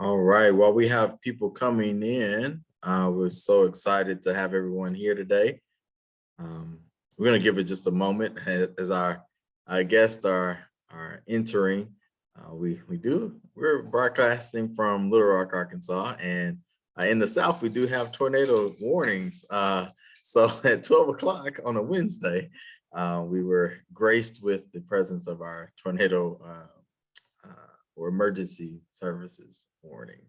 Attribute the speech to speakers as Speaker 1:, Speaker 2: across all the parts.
Speaker 1: All right. Well, we have people coming in. We're so excited to have everyone here today. Um, we're going to give it just a moment as our guests are entering. We're broadcasting from Little Rock, Arkansas, and in the South we do have tornado warnings. So at 12 o'clock on a Wednesday, we were graced with the presence of our tornado or emergency services warning.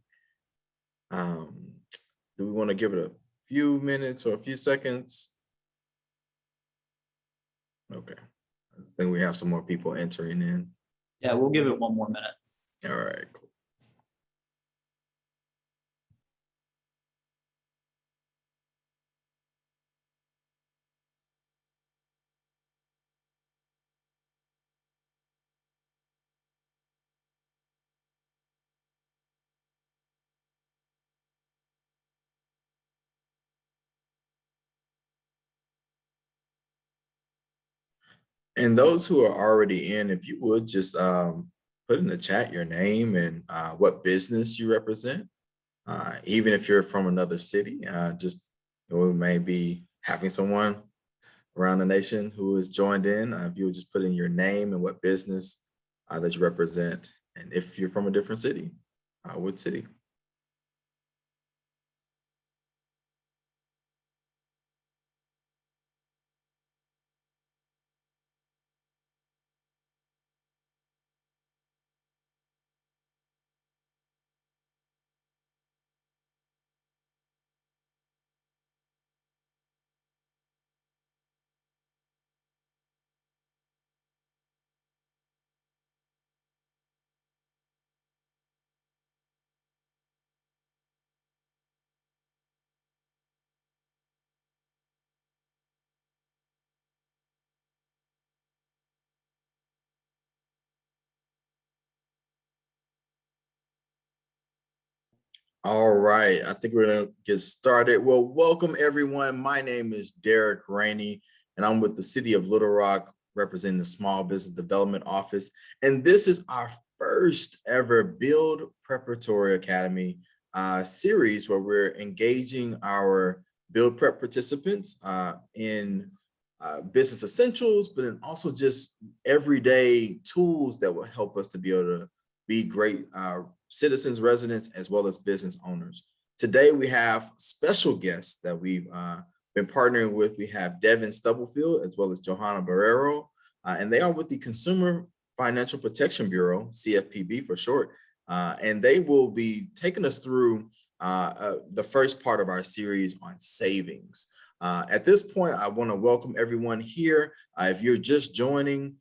Speaker 1: Um, do we want to give it a few minutes or a few seconds? Okay. I think we have some more people entering in.
Speaker 2: Yeah, we'll give it one more minute.
Speaker 1: All right, cool. And those who are already in, if you would just put in the chat your name and what business you represent. Even if you're from another city, we may be having someone around the nation who is joined in. If you would just put in your name and what business that you represent. And if you're from a different city, what city? All right, I think we're gonna get started. Well, welcome everyone. My name is Derek Rainey, and I'm with the City of Little Rock, representing the Small Business Development Office. And this is our first ever Build Preparatory Academy series where we're engaging our Build Prep participants in business essentials, but in also just everyday tools that will help us to be able to be great citizens, residents, as well as business owners. Today, we have special guests that we've been partnering with. We have Devin Stubblefield, as well as Johanna Barrero, and they are with the Consumer Financial Protection Bureau, CFPB for short, and they will be taking us through the first part of our series on savings. At this point, I want to welcome everyone here. If you're just joining,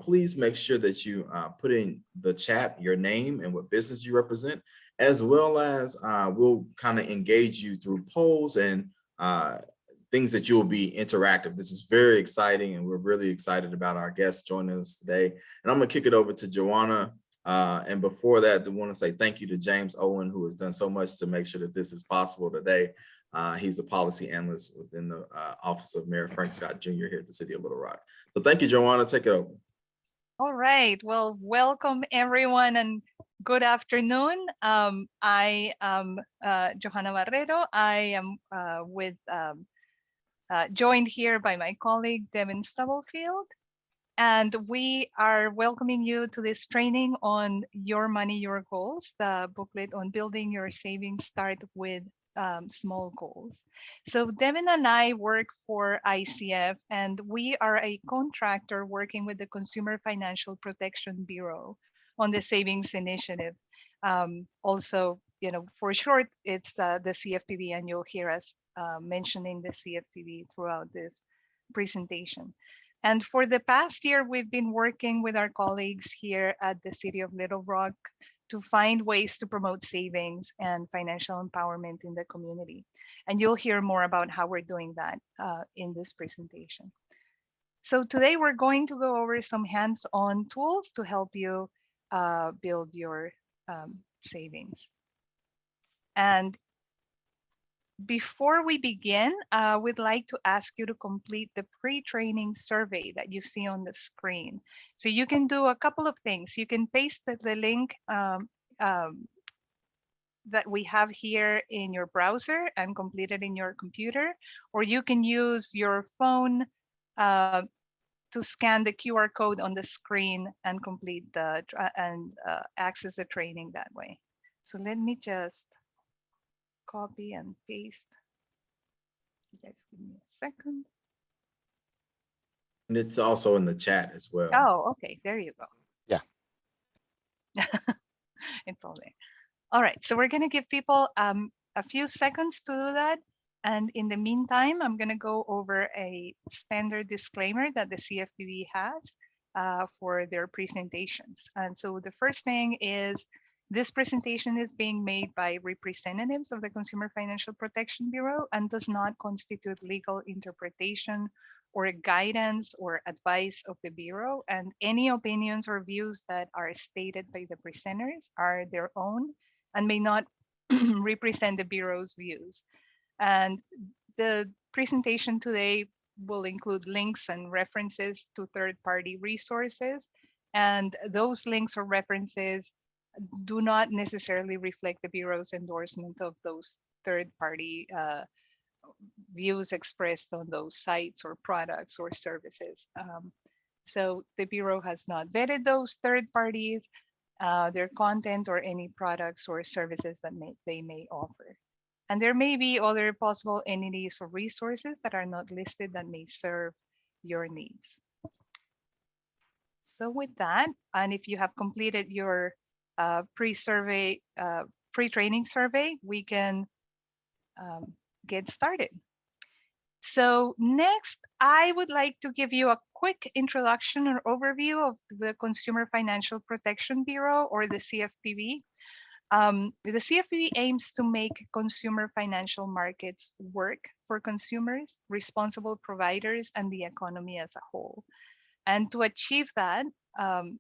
Speaker 1: please make sure that you put in the chat your name and what business you represent, as well as we'll kind of engage you through polls and things that you'll be interactive. This is very exciting, and we're really excited about our guests joining us today. And I'm gonna kick it over to Joanna. And before that, I want to say thank you to James Owen, who has done so much to make sure that this is possible today. He's the policy analyst within the Office of Mayor Frank Scott Jr. here at the City of Little Rock. So thank you, Joanna. Take it over.
Speaker 3: All right. Well, welcome everyone and good afternoon. I am Johanna Barrero. I am joined here by my colleague, Devin Stubblefield. And we are welcoming you to this training on Your Money, Your Goals, the booklet on building your savings start with small goals. So Devin and I work for ICF, and we are a contractor working with the Consumer Financial Protection Bureau on the savings initiative. Also, for short, it's the CFPB, and you'll hear us mentioning the CFPB throughout this presentation. And for the past year, we've been working with our colleagues here at the City of Little Rock to find ways to promote savings and financial empowerment in the community. And you'll hear more about how we're doing that in this presentation. So today we're going to go over some hands-on tools to help you build your savings. And before we begin, we'd like to ask you to complete the pre-training survey that you see on the screen. So you can do a couple of things. You can paste the link that we have here in your browser and complete it in your computer, or you can use your phone to scan the QR code on the screen and complete access the training that way. So let me just copy and paste. You guys give me a second.
Speaker 1: And it's also in the chat as well.
Speaker 3: Oh, okay, there you go.
Speaker 4: Yeah.
Speaker 3: It's all there. All right, so we're gonna give people a few seconds to do that. And in the meantime, I'm gonna go over a standard disclaimer that the CFPB has for their presentations. And so the first thing is this presentation is being made by representatives of the Consumer Financial Protection Bureau and does not constitute legal interpretation or guidance or advice of the Bureau. And any opinions or views that are stated by the presenters are their own and may not represent the Bureau's views. And the presentation today will include links and references to third-party resources. And those links or references do not necessarily reflect the Bureau's endorsement of those third-party views expressed on those sites or products or services. So the Bureau has not vetted those third parties, their content or any products or services that they may offer. And there may be other possible entities or resources that are not listed that may serve your needs. So with that, and if you have completed your pre-survey, pre-training survey, we can get started. So next, I would like to give you a quick introduction or overview of the Consumer Financial Protection Bureau, or the CFPB. The CFPB aims to make consumer financial markets work for consumers, responsible providers, and the economy as a whole. And to achieve that,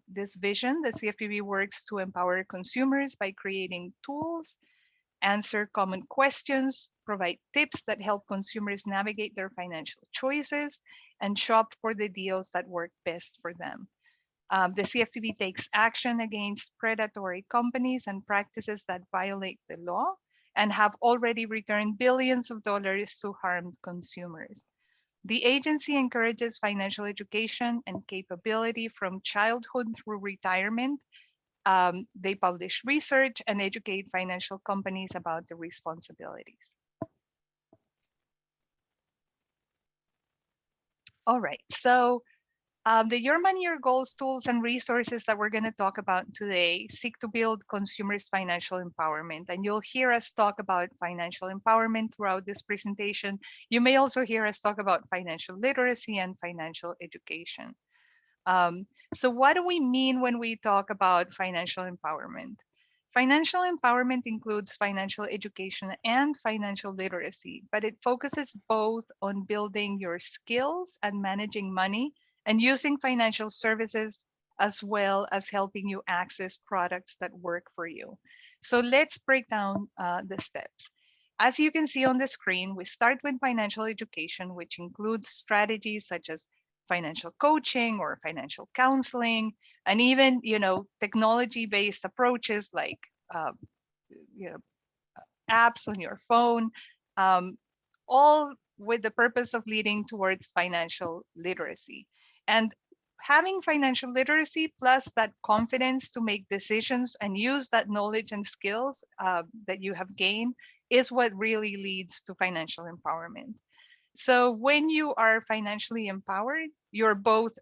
Speaker 3: this vision, the CFPB works to empower consumers by creating tools, answer common questions, provide tips that help consumers navigate their financial choices, and shop for the deals that work best for them. The CFPB takes action against predatory companies and practices that violate the law and have already returned billions of dollars to harmed consumers. The agency encourages financial education and capability from childhood through retirement. They publish research and educate financial companies about the responsibilities. All right, so the Your Money, Your Goals tools and resources that we're going to talk about today seek to build consumers' financial empowerment. And you'll hear us talk about financial empowerment throughout this presentation. You may also hear us talk about financial literacy and financial education. So what do we mean when we talk about financial empowerment? Financial empowerment includes financial education and financial literacy, but it focuses both on building your skills and managing money and using financial services, as well as helping you access products that work for you. So let's break down the steps. As you can see on the screen, we start with financial education, which includes strategies such as financial coaching or financial counseling, and even technology-based approaches like apps on your phone, all with the purpose of leading towards financial literacy. And having financial literacy plus that confidence to make decisions and use that knowledge and skills that you have gained is what really leads to financial empowerment. So when you are financially empowered, you're both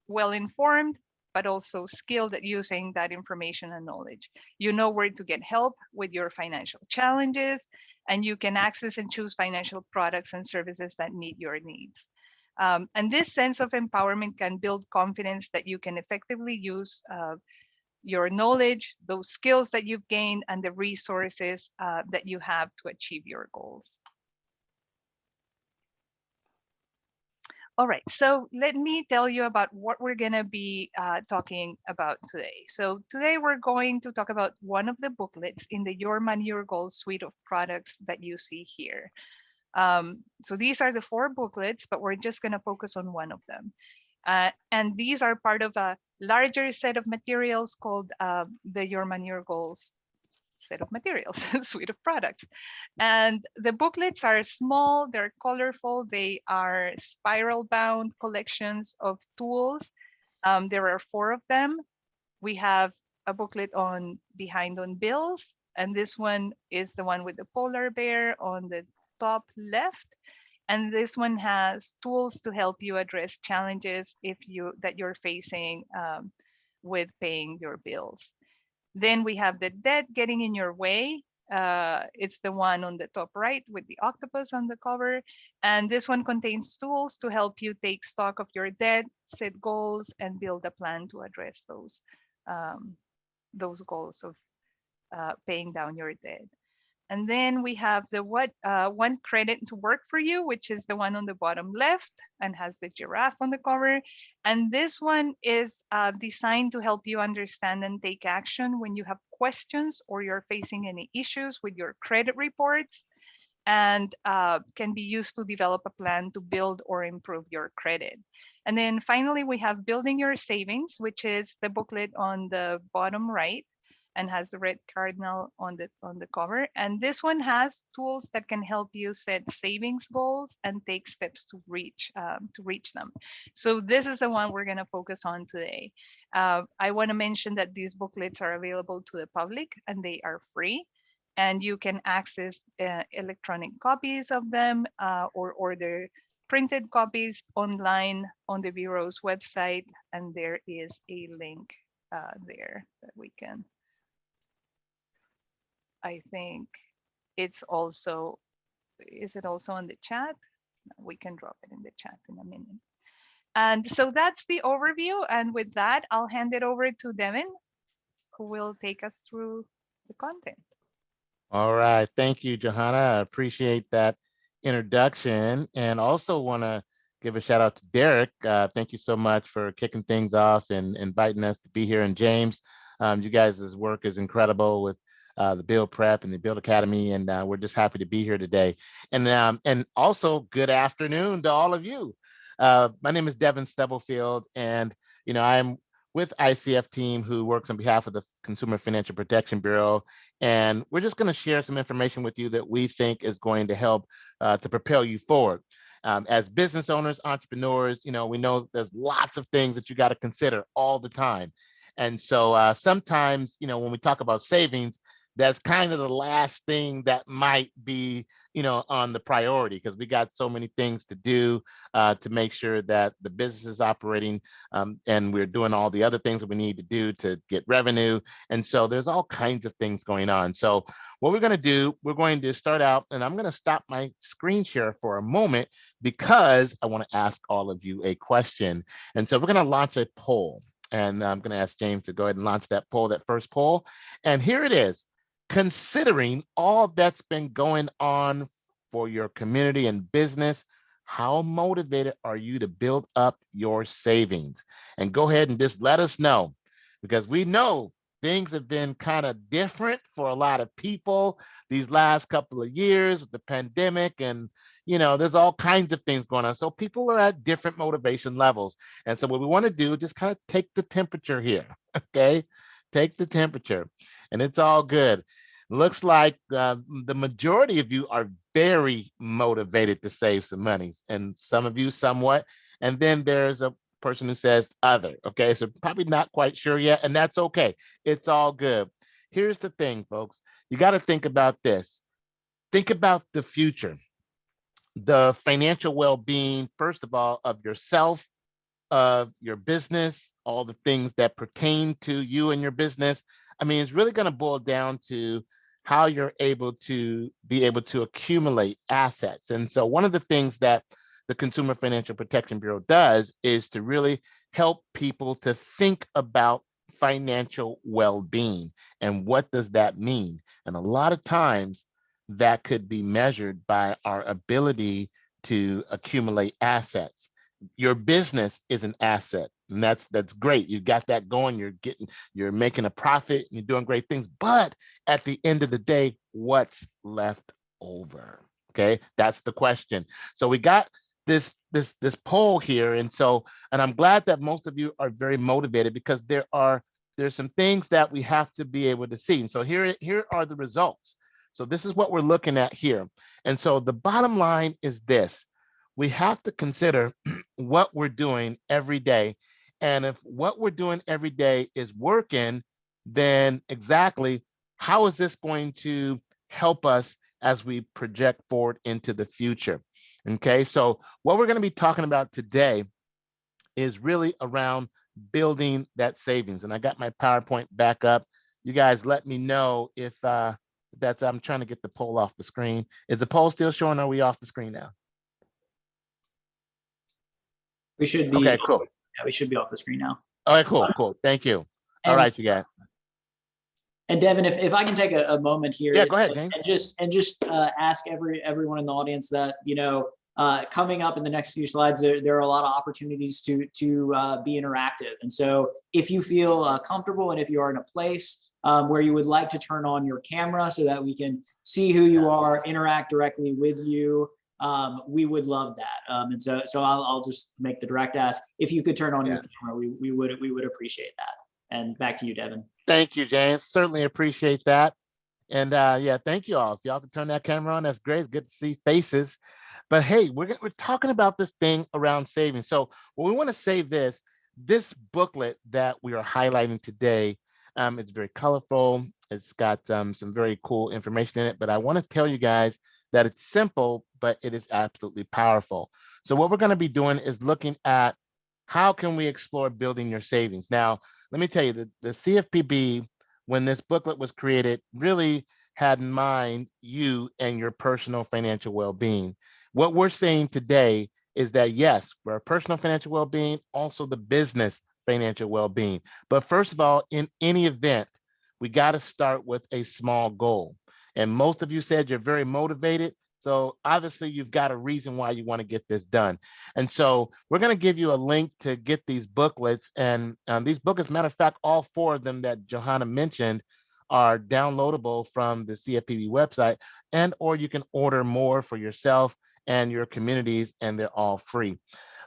Speaker 3: well-informed, but also skilled at using that information and knowledge. You know where to get help with your financial challenges, and you can access and choose financial products and services that meet your needs. And this sense of empowerment can build confidence that you can effectively use your knowledge, those skills that you've gained, and the resources that you have to achieve your goals. All right, so let me tell you about what we're going to be talking about today. So today we're going to talk about one of the booklets in the Your Money, Your Goals suite of products that you see here. So these are the 4 booklets, but we're just going to focus on one of them. And these are part of a larger set of materials called the Your Money, Your Goals set of materials, suite of products. And the booklets are small, they're colorful, they are spiral bound collections of tools. There are 4 of them. We have a booklet on behind on bills, and this one is the one with the polar bear on the top left. And this one has tools to help you address challenges that you're facing with paying your bills. Then we have the debt getting in your way. It's the one on the top right with the octopus on the cover. And this one contains tools to help you take stock of your debt, set goals, and build a plan to address those goals of paying down your debt. And then we have the one credit to work for you, which is the one on the bottom left and has the giraffe on the cover. And this one is designed to help you understand and take action when you have questions or you're facing any issues with your credit reports, and can be used to develop a plan to build or improve your credit. And then finally, we have Building Your Savings, which is the booklet on the bottom right and has the red cardinal on the cover. And this one has tools that can help you set savings goals and take steps to reach them. So this is the one we're going to focus on today. I want to mention that these booklets are available to the public and they are free. And you can access electronic copies of them or order printed copies online on the Bureau's website. And there is a link there that we can, I think it's also, is it also on the chat? We can drop it in the chat in a minute. And so that's the overview. And with that, I'll hand it over to Devin, who will take us through the content.
Speaker 4: All right. Thank you, Johanna. I appreciate that introduction, and also want to give a shout out to Derek. Thank you so much for kicking things off and inviting us to be here. And James, you guys' work is incredible with the Build Prep and the Build Academy, and we're just happy to be here today. And also good afternoon to all of you. My name is Devin Stubblefield, and I'm with ICF team who works on behalf of the Consumer Financial Protection Bureau. And we're just going to share some information with you that we think is going to help to propel you forward. As business owners, entrepreneurs, we know there's lots of things that you got to consider all the time. And so sometimes, when we talk about savings, that's kind of the last thing that might be, on the priority, because we got so many things to do to make sure that the business is operating, and we're doing all the other things that we need to do to get revenue. And so there's all kinds of things going on. So what we're going to do, we're going to start out, and I'm going to stop my screen share for a moment because I want to ask all of you a question. And so we're going to launch a poll, and I'm going to ask James to go ahead and launch that poll, that first poll. And here it is. Considering all that's been going on for your community and business, how motivated are you to build up your savings? And go ahead and just let us know, because we know things have been kind of different for a lot of people these last couple of years with the pandemic, and there's all kinds of things going on. So people are at different motivation levels. And so what we want to do is just kind of take the temperature here, okay? Take the temperature, and it's all good. Looks like the majority of you are very motivated to save some money, and some of you somewhat. And then there's a person who says other. Okay, so probably not quite sure yet, and that's okay. It's all good. Here's the thing, folks. You got to think about this. Think about the future, the financial well-being, first of all, of yourself, of your business, all the things that pertain to you and your business. I mean, it's really going to boil down to how you're able to accumulate assets. And so one of the things that the Consumer Financial Protection Bureau does is to really help people to think about financial well-being. And what does that mean? And a lot of times that could be measured by our ability to accumulate assets. Your business is an asset, and that's great. You got that going. You're making a profit. You're doing great things. But at the end of the day, what's left over? Okay, that's the question. So we got this poll here, and I'm glad that most of you are very motivated, because there are there's some things that we have to be able to see. And so here are the results. So this is what we're looking at here. And so the bottom line is this: we have to consider what we're doing every day. And if what we're doing every day is working, then exactly how is this going to help us as we project forward into the future? Okay, so what we're going to be talking about today is really around building that savings. And I got my PowerPoint back up. You guys let me know if that's, I'm trying to get the poll off the screen. Is the poll still showing? Or are we off the screen now?
Speaker 2: We should be.
Speaker 4: Okay, cool.
Speaker 2: Yeah, we should be off the screen now.
Speaker 4: All right, cool. Thank you. All
Speaker 2: And-
Speaker 4: right, you guys.
Speaker 2: And Devin, if I can take a moment here,
Speaker 4: Yeah, go ahead, James.
Speaker 2: and just ask everyone in the audience that, you know, coming up in the next few slides, there are a lot of opportunities to be interactive. And so if you feel comfortable and if you are in a place where you would like to turn on your camera so that we can see who you are, interact directly with you, we would love that. And so I'll just make the direct ask. If you could turn on your camera, we would appreciate that. And back to you, Devin.
Speaker 4: Thank you, James. Certainly appreciate that. And yeah, thank you all. If y'all can turn that camera on, that's great. It's good to see faces. But hey, we're talking about this thing around savings. So what we want to say this booklet that we are highlighting today, it's very colorful. It's got some very cool information in it, but I want to tell you guys that it's simple, but it is absolutely powerful. So what we're going to be doing is looking at how can we explore building your savings. Now, let me tell you, the CFPB, when this booklet was created, really had in mind you and your personal financial well-being. What we're saying today is that yes, for our personal financial well-being, also the business financial well-being. But first of all, in any event, we got to start with a small goal. And most of you said you're very motivated. So obviously you've got a reason why you want to get this done. And so we're going to give you a link to get these booklets. And these booklets, matter of fact, all four of them that Johanna mentioned are downloadable from the CFPB website, and or you can order more for yourself and your communities, and they're all free.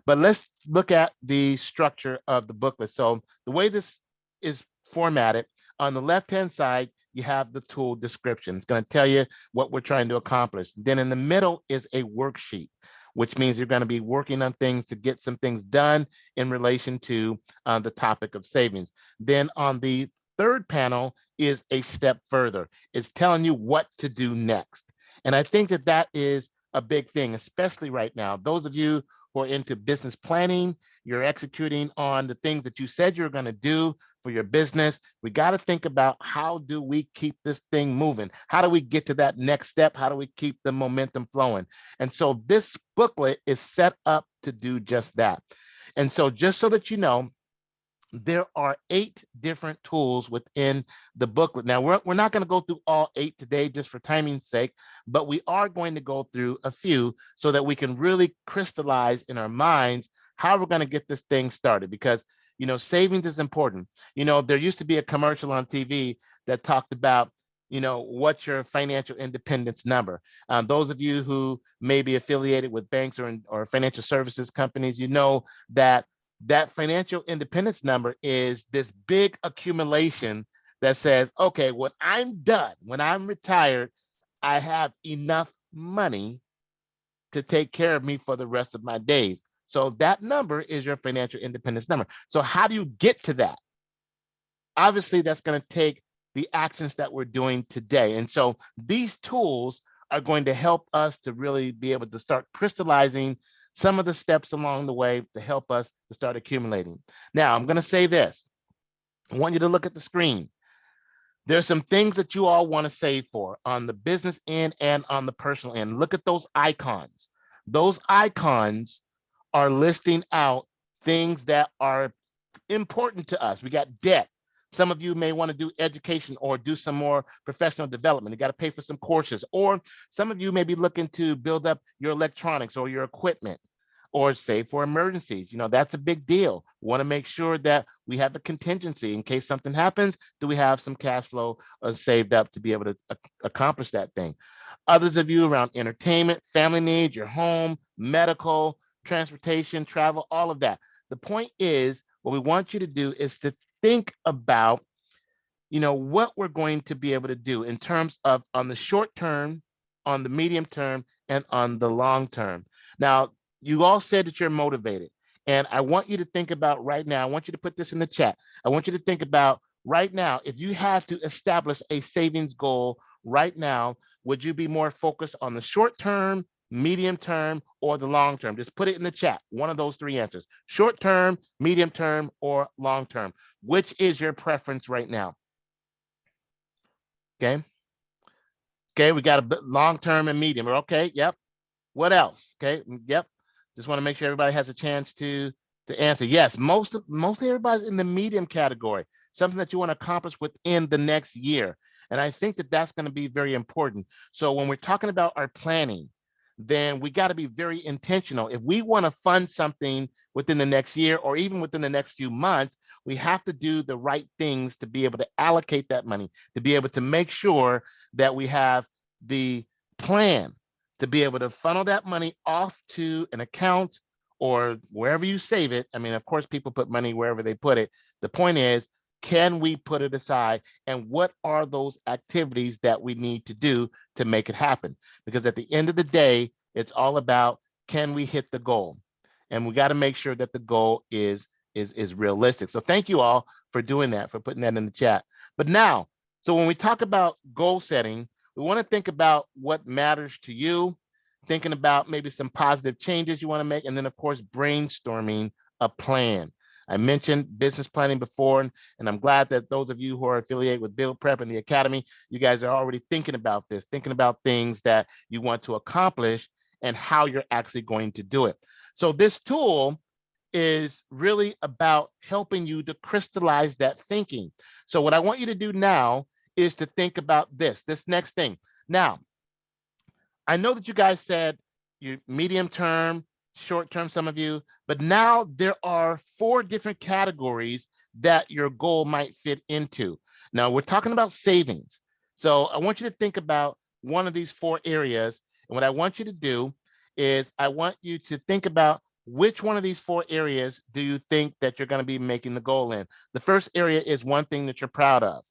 Speaker 4: But let's look at the structure of the booklet. So the way this is formatted, on the left-hand side, you have the tool description. It's going to tell you what we're trying to accomplish. Then in the middle is a worksheet, which means you're going to be working on things to get some things done in relation to the topic of savings. Then on the third panel is a step further. It's telling you what to do next. And I think that that is a big thing, especially right now. Those of you who are into business planning, you're executing on the things that you said you're going to do for your business. We got to think about, how do we keep this thing moving? How do we get to that next step? How do we keep the momentum flowing? And so this booklet is set up to do just that. And so just so that you know, there are 8 different tools within the booklet. Now, we're not going to go through all 8 today just for timing's sake, but we are going to go through a few so that we can really crystallize in our minds how we're going to get this thing started, because, you know, savings is important. You know, there used to be a commercial on TV that talked about, you know, what's your financial independence number? Those of you who may be affiliated with banks or financial services companies, you know that financial independence number is this big accumulation that says, okay, when I'm done, when I'm retired, I have enough money to take care of me for the rest of my days. So that number is your financial independence number. So how do you get to that? Obviously, that's going to take the actions that we're doing today. And so these tools are going to help us to really be able to start crystallizing some of the steps along the way to help us to start accumulating. Now, I'm going to say this. I want you to look at the screen. There's some things that you all want to save for on the business end and on the personal end. Look at those icons. Those icons are listing out things that are important to us. We got debt. Some of you may want to do education or do some more professional development. You got to pay for some courses, or some of you may be looking to build up your electronics or your equipment, or save for emergencies. You know, that's a big deal. We want to make sure that we have a contingency in case something happens. Do we have some cash flow saved up to be able to accomplish that thing? Others of you around entertainment, family needs, your home, medical, transportation, travel, all of that. The point is, what we want you to do is to think about, what we're going to be able to do in terms of on the short term, on the medium term, and on the long term. Now, you all said that you're motivated. And I want you to think about right now, I want you to put this in the chat. I want you to think about right now, if you had to establish a savings goal right now, would you be more focused on the short term, medium term, or the long term? Just put it in the chat, one of those three answers: short term, medium term, or long term. Which is your preference right now? Okay. Okay, we got a long term and medium. Okay, yep. What else? Okay, yep. Just want to make sure everybody has a chance to answer. Yes, mostly everybody's in the medium category, something that you want to accomplish within the next year. And I think that that's going to be very important. So when we're talking about our planning, then we got to be very intentional. If we want to fund something within the next year or even within the next few months, we have to do the right things to be able to allocate that money, to be able to make sure that we have the plan to be able to funnel that money off to an account or wherever you save it. I mean, of course, people put money wherever they put it. The point is, can we put it aside? And what are those activities that we need to do to make it happen? Because at the end of the day, it's all about, can we hit the goal? And we got to make sure that the goal is realistic. So thank you all for doing that, for putting that in the chat. But now, so when we talk about goal setting, we want to think about what matters to you, thinking about maybe some positive changes you want to make, and then of course, brainstorming a plan. I mentioned business planning before, and I'm glad that those of you who are affiliated with Build Prep and the Academy, you guys are already thinking about this, thinking about things that you want to accomplish and how you're actually going to do it. So this tool is really about helping you to crystallize that thinking. So what I want you to do now is to think about this next thing. Now, I know that you guys said you medium term, short term, some of you, but now there are 4 different categories that your goal might fit into. Now we're talking about savings. So I want you to think about one of these 4 areas. And what I want you to do is I want you to think about which one of these 4 areas do you think that you're going to be making the goal in. The first area is one thing that you're proud of.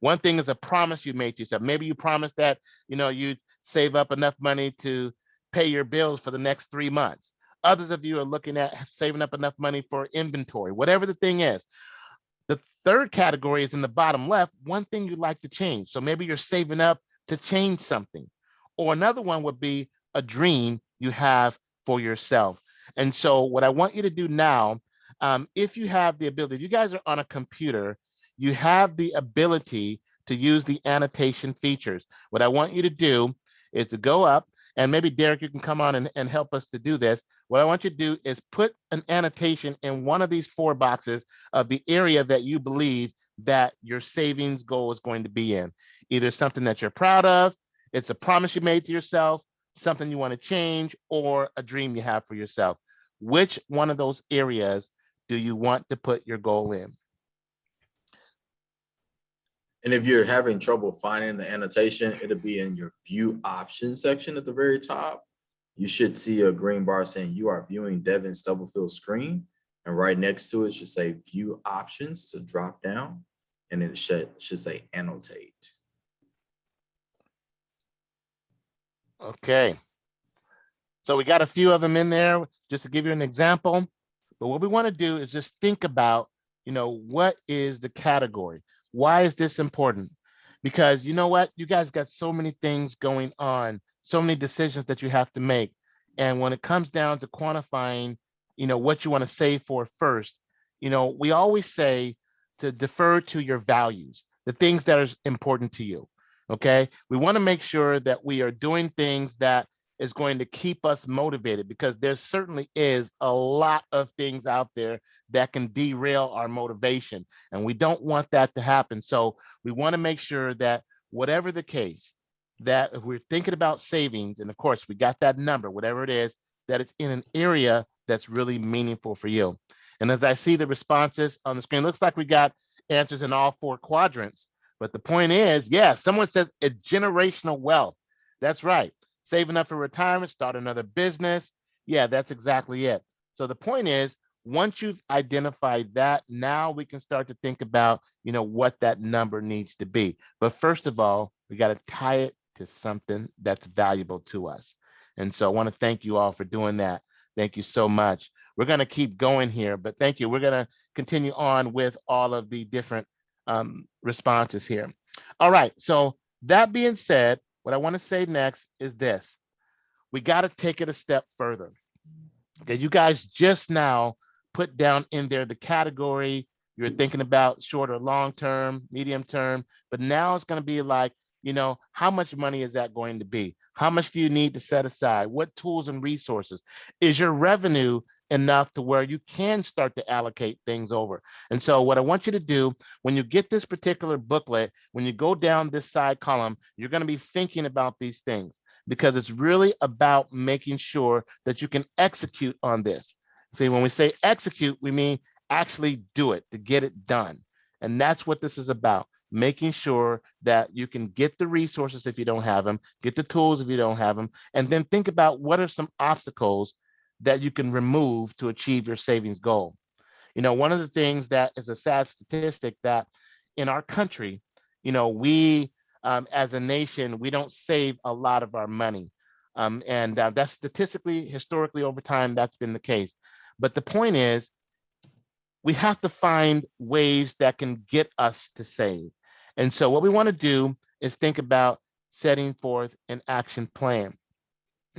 Speaker 4: One thing is a promise you made to yourself. Maybe you promised that, you'd save up enough money to pay your bills for the next 3 months. Others of you are looking at saving up enough money for inventory, whatever the thing is. The third category is in the bottom left, one thing you'd like to change. So maybe you're saving up to change something. Or another one would be a dream you have for yourself. And so what I want you to do now, if you have the ability, if you guys are on a computer, you have the ability to use the annotation features. What I want you to do is to go up, and maybe Derek, you can come on and help us to do this. What I want you to do is put an annotation in one of these 4 boxes of the area that you believe that your savings goal is going to be in. Either something that you're proud of, it's a promise you made to yourself, something you want to change, or a dream you have for yourself. Which one of those areas do you want to put your goal in?
Speaker 1: And if you're having trouble finding the annotation, it'll be in your view options section at the very top. You should see a green bar saying you are viewing Devin Stubblefield's screen. And right next to it should say view options. It's a drop down, and it should say annotate.
Speaker 4: Okay. So we got a few of them in there just to give you an example. But what we want to do is just think about, what is the category? Why is this important? Because you know what? You guys got so many things going on, so many decisions that you have to make. And when it comes down to quantifying, what you want to save for first, we always say to defer to your values, the things that are important to you. Okay. We want to make sure that we are doing things that is going to keep us motivated, because there certainly is a lot of things out there that can derail our motivation, and we don't want that to happen. So we want to make sure that whatever the case, that if we're thinking about savings, and of course we got that number, whatever it is, that it's in an area that's really meaningful for you. And as I see the responses on the screen, looks like we got answers in all 4 quadrants. But the point is, yeah, someone says it's generational wealth. That's right. Saving up for retirement, start another business. Yeah, that's exactly it. So the point is, Once you've identified that, now we can start to think about, what that number needs to be. But first of all, we got to tie it to something that's valuable to us. And so I want to thank you all for doing that. Thank you so much. We're going to keep going here, but thank you. We're going to continue on with all of the different responses here. All right. So that being said, what I want to say next is this. We got to take it a step further. Okay, you guys just now put down in there the category you're thinking about, short or long term, medium term, but now it's going to be like, how much money is that going to be? How much do you need to set aside? What tools and resources? Is your revenue enough to where you can start to allocate things over? And so what I want you to do when you get this particular booklet, when you go down this side column, you're going to be thinking about these things, because it's really about making sure that you can execute on this. See, when we say execute, we mean actually do it, to get it done. And that's what this is about, making sure that you can get the resources if you don't have them, get the tools if you don't have them, and then think about what are some obstacles that you can remove to achieve your savings goal. One of the things that is a sad statistic that in our country, we as a nation, we don't save a lot of our money. And that's statistically, historically, over time, that's been the case. But the point is, we have to find ways that can get us to save. And so what we want to do is think about setting forth an action plan.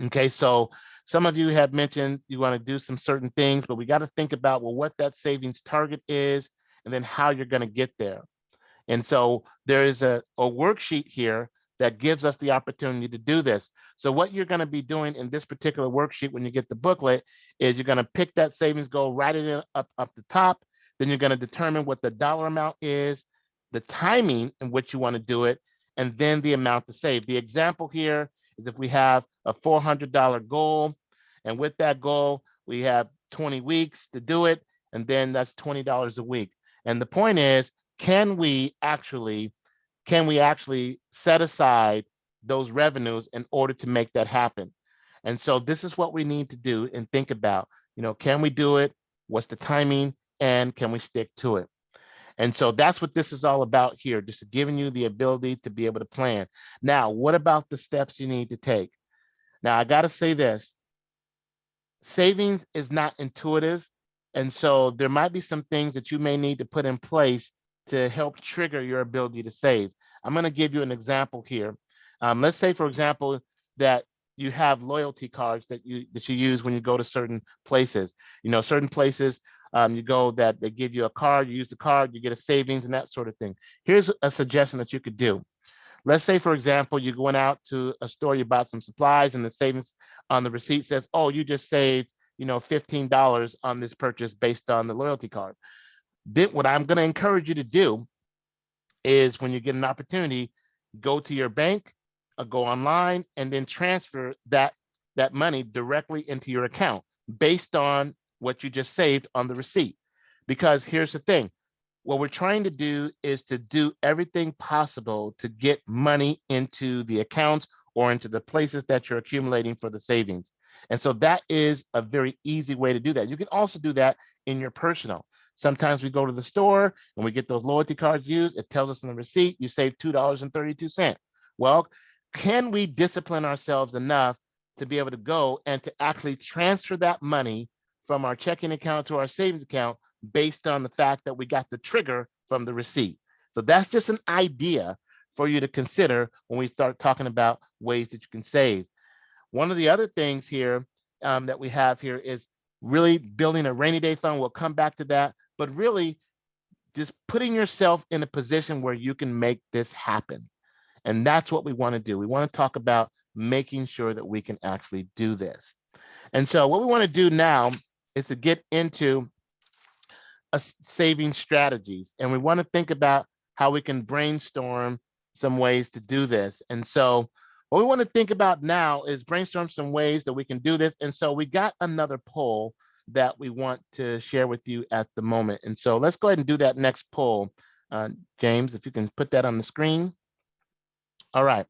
Speaker 4: Okay, so some of you have mentioned you want to do some certain things, but we got to think about, well, what that savings target is, and then how you're going to get there. And so there is a worksheet here that gives us the opportunity to do this. So what you're going to be doing in this particular worksheet when you get the booklet is you're going to pick that savings goal, write it in up the top. Then you're going to determine what the dollar amount is, the timing in which you want to do it, and then the amount to save. The example here is if we have a $400 goal, and with that goal, we have 20 weeks to do it, and then that's $20 a week. And the point is, can we actually set aside those revenues in order to make that happen? And so this is what we need to do and think about, can we do it? What's the timing? And can we stick to it? And so that's what this is all about here, just giving you the ability to be able to plan. Now, what about the steps you need to take? Now, I got to say this, savings is not intuitive. And so there might be some things that you may need to put in place to help trigger your ability to save. I'm going to give you an example here. Let's say, for example, that you have loyalty cards that you use when you go to certain places. Certain places you go that they give you a card, you use the card, you get a savings and that sort of thing. Here's a suggestion that you could do. Let's say, for example, you're going out to a store, you bought some supplies, and the savings on the receipt says, oh, you just saved, $15 on this purchase based on the loyalty card. Then what I'm going to encourage you to do is when you get an opportunity, go to your bank, go online, and then transfer that money directly into your account based on what you just saved on the receipt. Because here's the thing, what we're trying to do is to do everything possible to get money into the accounts or into the places that you're accumulating for the savings. And so that is a very easy way to do that. You can also do that in your personal. Sometimes we go to the store and we get those loyalty cards used. It tells us in the receipt, you save $2.32. Well, can we discipline ourselves enough to be able to go and to actually transfer that money from our checking account to our savings account based on the fact that we got the trigger from the receipt? So that's just an idea for you to consider when we start talking about ways that you can save. One of the other things here that we have here is really building a rainy day fund. We'll come back to that, but really just putting yourself in a position where you can make this happen. And that's what we want to do. We want to talk about making sure that we can actually do this. And so what we want to do now is to get into saving strategies. And we want to think about how we can brainstorm some ways to do this. And so what we want to think about now is brainstorm some ways that we can do this. And so we got another poll that we want to share with you at the moment. And so let's go ahead and do that next poll. James, if you can put that on the screen. All right.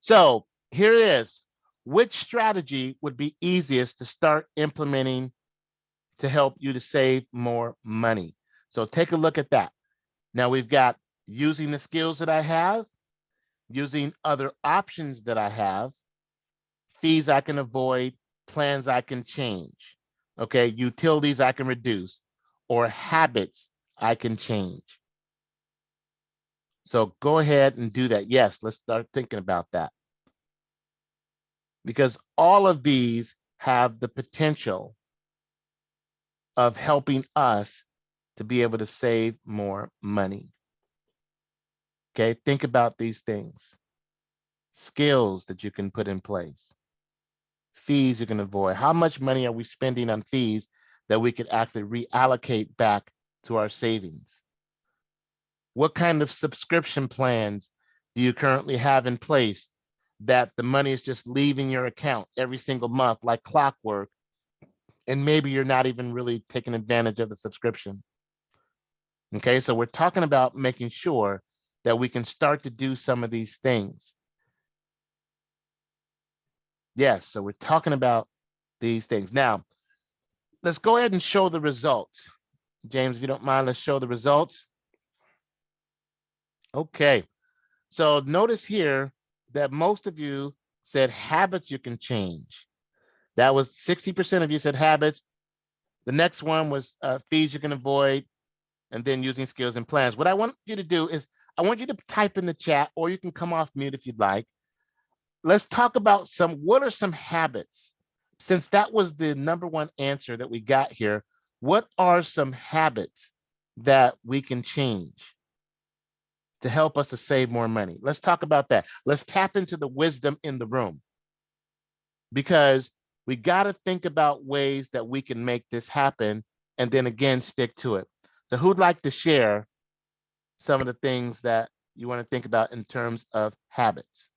Speaker 4: So here it is. which strategy would be easiest to start implementing to help you to save more money? So take a look at that. Now we've got using the skills that I have, using other options that I have, fees I can avoid, plans I can change, okay, utilities I can reduce, or habits I can change. So go ahead and do that. Yes, let's start thinking about that. Because all of these have the potential of helping us to be able to save more money. Okay, think about these things. Skills that you can put in place. Fees you can avoid. How much money are we spending on fees that we could actually reallocate back to our savings? What kind of subscription plans do you currently have in place that the money is just leaving your account every single month like clockwork, and maybe you're not even really taking advantage of the subscription? Okay, so we're talking about making sure that we can start to do some of these things. Yes, so we're talking about these things. Now, let's go ahead and show the results. James, if you don't mind, let's show the results. Okay, so notice here that most of you said habits you can change. That was 60% of you said habits. The next one was fees you can avoid, and then using skills and plans. What I want you to do is I want you to type in the chat, or you can come off mute if you'd like. Let's talk about what are some habits? Since that was the #1 answer that we got here, what are some habits that we can change to help us to save more money? Let's talk about that. Let's tap into the wisdom in the room, because we got to think about ways that we can make this happen, and then again, stick to it. So who'd like to share some of the things that you want to think about in terms of habits?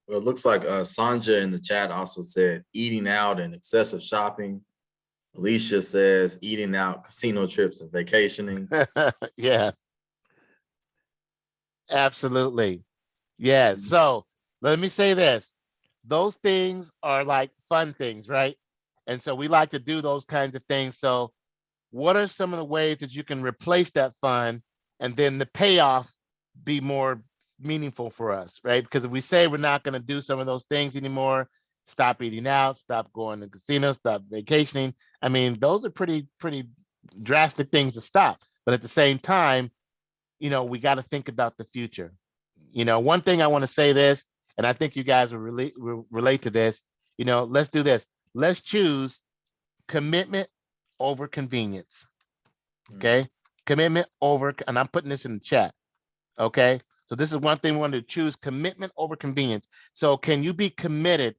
Speaker 1: Well, it looks like Sanja in the chat also said eating out and excessive shopping. Alicia says eating out, casino trips, and vacationing.
Speaker 4: Yeah, absolutely. Yeah. So let me say this. Those things are like fun things, right? And so we like to do those kinds of things. So what are some of the ways that you can replace that fun and then the payoff be more meaningful for us, right? Because if we say we're not going to do some of those things anymore, stop eating out, stop going to casinos, stop vacationing. I mean, those are pretty drastic things to stop. But at the same time, we got to think about the future. One thing I want to say this, and I think you guys will relate to this, let's do this. Let's choose commitment over convenience. Okay. Commitment over, and I'm putting this in the chat. Okay. So this is one thing we want to choose: commitment over convenience. So can you be committed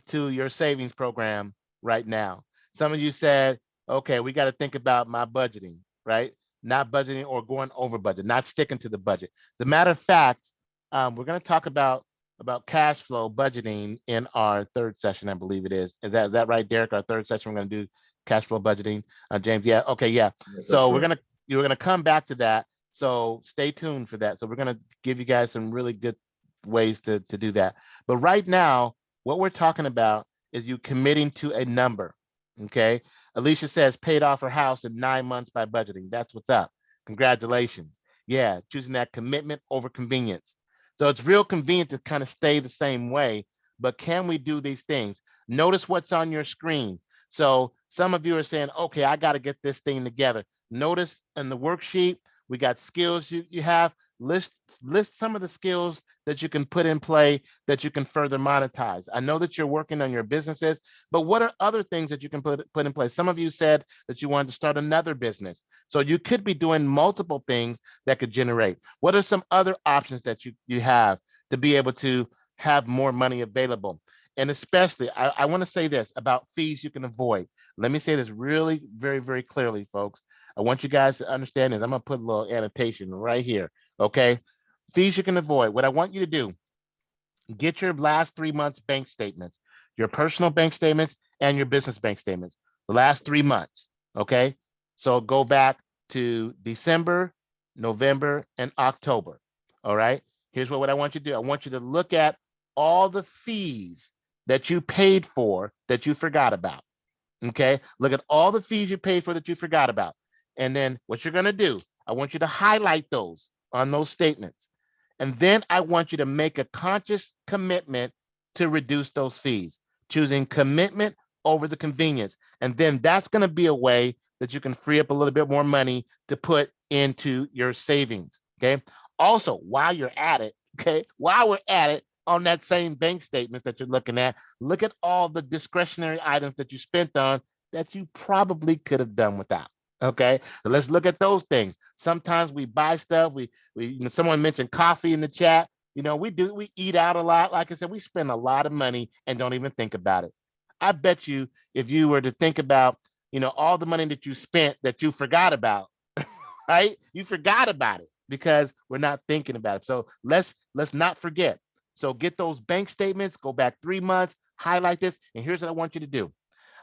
Speaker 4: to your savings program right now? Some of you said, okay, we got to think about my budgeting, right? Not budgeting or going over budget, not sticking to the budget. As a matter of fact, we're going to talk about cash flow budgeting in our third session, I believe it is. Is that right, Derek? Our third session, we're going to do cash flow budgeting. James, yeah, okay, yeah.
Speaker 1: Yes,
Speaker 4: so you're gonna come back to that. So stay tuned for that. So we're gonna give you guys some really good ways to do that. But right now, what we're talking about is you committing to a number. Okay. Alicia says paid off her house in 9 months by budgeting. That's what's up. Congratulations. Yeah, choosing that commitment over convenience. So it's real convenient to kind of stay the same way, but can we do these things? Notice what's on your screen. So some of you are saying, okay, I got to get this thing together. Notice in the worksheet, we got skills you have. List some of the skills that you can put in play that you can further monetize. I know that you're working on your businesses, but what are other things that you can put in place? Some of you said that you wanted to start another business. So you could be doing multiple things that could generate. What are some other options that you have to be able to have more money available? And especially, I want to say this about fees you can avoid. Let me say this really very, very clearly, folks. I want you guys to understand this. I'm going to put a little annotation right here. Okay. Fees you can avoid. What I want you to do, get your last 3 months bank statements, your personal bank statements and your business bank statements, the last 3 months. Okay. So go back to December, November, and October. All right. Here's what I want you to do. I want you to look at all the fees that you paid for that you forgot about. Okay, look at all the fees you paid for that you forgot about. And then what you're going to do, I want you to highlight those on those statements. And then I want you to make a conscious commitment to reduce those fees, choosing commitment over the convenience. And then that's going to be a way that you can free up a little bit more money to put into your savings. Okay. Also, while you're at it, okay, while we're at it, on that same bank statement that you're looking at, look at all the discretionary items that you spent on that you probably could have done without. Okay, so let's look at those things. Sometimes we buy stuff. Someone mentioned coffee in the chat. We eat out a lot. Like I said, we spend a lot of money and don't even think about it. I bet you, if you were to think about, all the money that you spent that you forgot about, right? You forgot about it because we're not thinking about it. So let's not forget. So get those bank statements, go back 3 months, highlight this, and here's what I want you to do.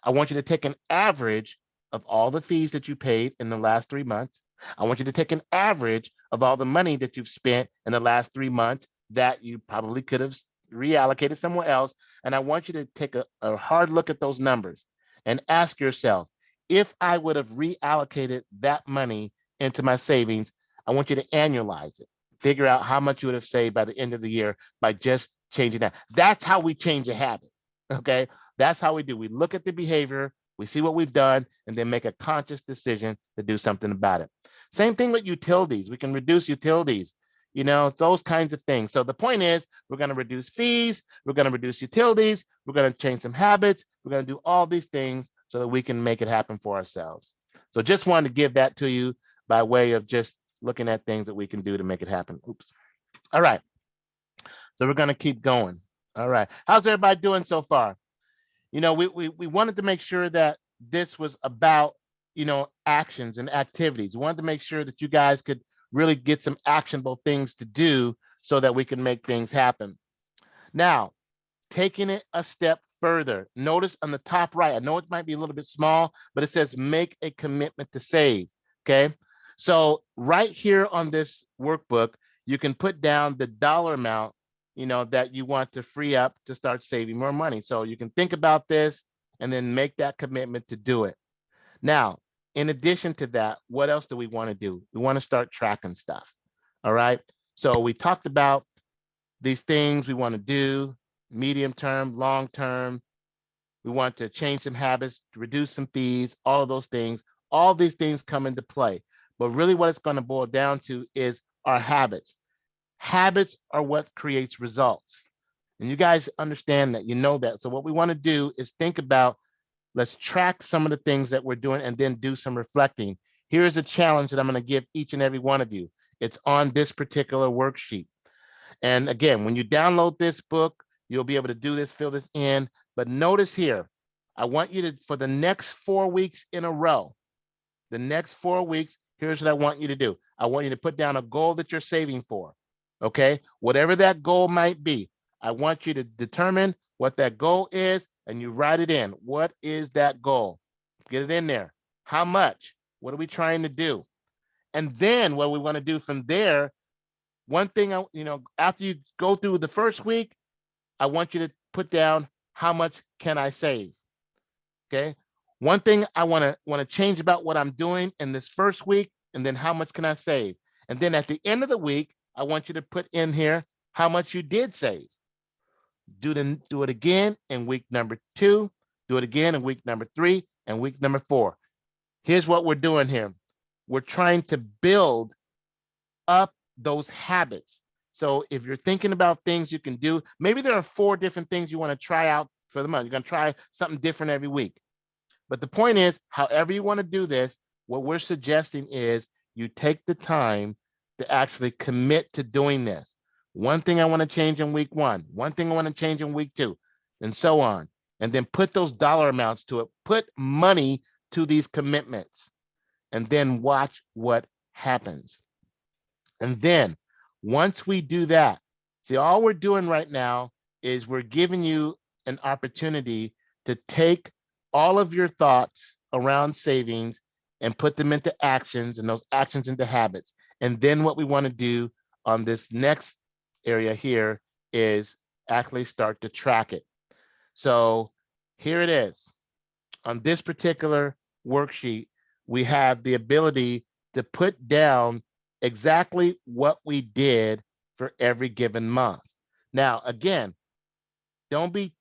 Speaker 4: I want you to take an average of all the fees that you paid in the last 3 months. I want you to take an average of all the money that you've spent in the last 3 months that you probably could have reallocated somewhere else. And I want you to take a hard look at those numbers and ask yourself, if I would have reallocated that money into my savings, I want you to annualize it. Figure out how much you would have saved by the end of the year by just changing that. That's how we change a habit. Okay. That's how we do. We look at the behavior, we see what we've done, and then make a conscious decision to do something about it. Same thing with utilities. We can reduce utilities, those kinds of things. So the point is, we're going to reduce fees, we're going to reduce utilities, we're going to change some habits, we're going to do all these things so that we can make it happen for ourselves. So just wanted to give that to you by way of just looking at things that we can do to make it happen. Oops. All right. So we're going to keep going. All right. How's everybody doing so far? We wanted to make sure that this was about, actions and activities. We wanted to make sure that you guys could really get some actionable things to do so that we can make things happen. Now, taking it a step further, notice on the top right, I know it might be a little bit small, but it says make a commitment to save. Okay. So right here on this workbook, you can put down the dollar amount, that you want to free up to start saving more money. So you can think about this and then make that commitment to do it. Now, in addition to that, what else do we want to do? We want to start tracking stuff. All right. So we talked about these things we want to do, medium term, long term. We want to change some habits, reduce some fees, all of those things. All these things come into play. But really what it's going to boil down to is our habits. Habits are what creates results. And you guys understand that, that. So what we want to do is think about, let's track some of the things that we're doing and then do some reflecting. Here's a challenge that I'm going to give each and every one of you. It's on this particular worksheet. And again, when you download this book, you'll be able to do this, fill this in. But notice here, I want you to, for the next 4 weeks in a row, here's what I want you to do. I want you to put down a goal that you're saving for. Okay, whatever that goal might be, I want you to determine what that goal is and you write it in. What is that goal? Get it in there. How much? What are we trying to do? And then what we want to do from there, one thing, after you go through the first week, I want you to put down how much can I save? Okay. One thing I want to change about what I'm doing in this first week, and then how much can I save? And then at the end of the week, I want you to put in here how much you did save. Do it again in week number 2, do it again in week number 3 and week number 4. Here's what we're doing here. We're trying to build up those habits. So if you're thinking about things you can do, maybe there are 4 different things you want to try out for the month. You're going to try something different every week. But the point is, however you want to do this, what we're suggesting is you take the time to actually commit to doing this. One thing I want to change in week 1, one thing I want to change in week 2, and so on. And then put those dollar amounts to it, put money to these commitments, and then watch what happens. And then once we do that, see, all we're doing right now is we're giving you an opportunity to take all of your thoughts around savings and put them into actions, and those actions into habits. And then what we want to do on this next area here is actually start to track it. So here it is. On this particular worksheet, we have the ability to put down exactly what we did for every given month. Now, again, don't be